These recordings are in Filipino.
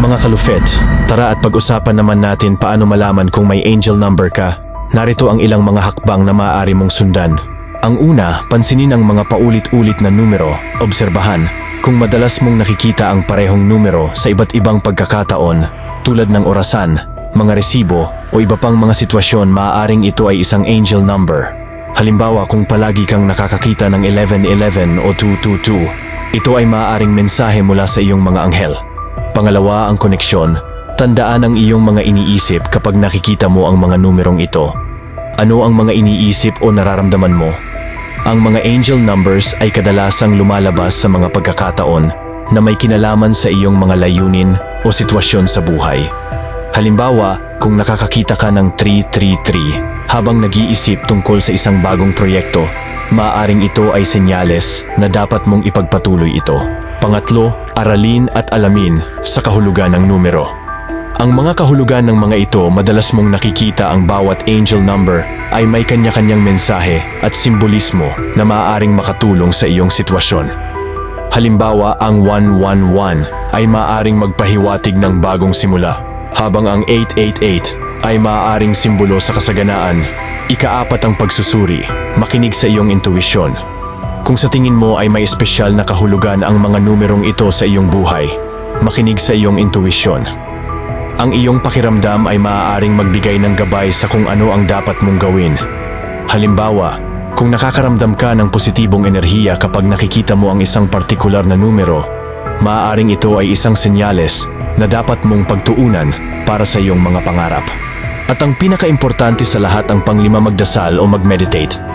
Mga kalufet, tara at pag-usapan naman natin paano malaman kung may angel number ka. Narito ang ilang mga hakbang na maaari mong sundan. Ang una, pansinin ang mga paulit-ulit na numero. Obserbahan kung madalas mong nakikita ang parehong numero sa iba't ibang pagkakataon, tulad ng orasan, mga resibo o iba pang mga sitwasyon, maaaring ito ay isang angel number. Halimbawa, kung palagi kang nakakakita ng 1111 o 222, ito ay maaaring mensahe mula sa iyong mga anghel. Pangalawa, ang koneksyon. Tandaan ang iyong mga iniisip kapag nakikita mo ang mga numerong ito. Ano ang mga iniisip o nararamdaman mo? Ang mga angel numbers ay kadalasang lumalabas sa mga pagkakataon na may kinalaman sa iyong mga layunin o sitwasyon sa buhay. Halimbawa, kung nakakakita ka ng 333 habang nag-iisip tungkol sa isang bagong proyekto, maaaring ito ay senyales na dapat mong ipagpatuloy ito. Pangatlo, aralin at alamin sa kahulugan ng numero. Ang mga kahulugan ng mga ito, madalas mong nakikita ang bawat angel number ay may kanya-kanyang mensahe at simbolismo na maaaring makatulong sa iyong sitwasyon. Halimbawa, ang 111 ay maaaring magpahiwatig ng bagong simula, habang ang 888 ay maaaring simbolo sa kasaganaan. Ika-4 ang pagsusuri, makinig sa iyong intuwisyon. Kung sa tingin mo ay may espesyal na kahulugan ang mga numerong ito sa iyong buhay, makinig sa iyong intuwisyon. Ang iyong pakiramdam ay maaaring magbigay ng gabay sa kung ano ang dapat mong gawin. Halimbawa, kung nakakaramdam ka ng positibong enerhiya kapag nakikita mo ang isang partikular na numero, maaaring ito ay isang senyales na dapat mong pagtuunan para sa iyong mga pangarap. At ang pinaka-importante sa lahat, ang panglima, magdasal o mag-meditate.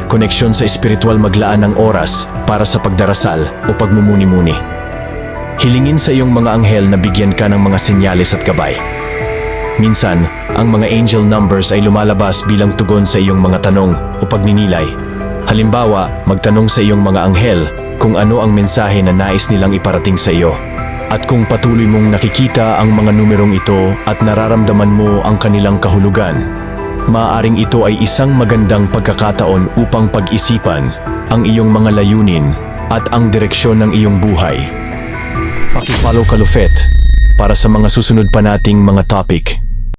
Koneksyon sa espiritual, maglaan ng oras para sa pagdarasal o pagmumuni-muni. Hilingin sa iyong mga anghel na bigyan ka ng mga senyales at gabay. Minsan, ang mga angel numbers ay lumalabas bilang tugon sa iyong mga tanong o pagninilay. Halimbawa, magtanong sa iyong mga anghel kung ano ang mensahe na nais nilang iparating sa iyo. At kung patuloy mong nakikita ang mga numerong ito at nararamdaman mo ang kanilang kahulugan, maaaring ito ay isang magandang pagkakataon upang pag-isipan ang iyong mga layunin at ang direksyon ng iyong buhay. Paki-follow Kalufet para sa mga susunod pa nating mga topic.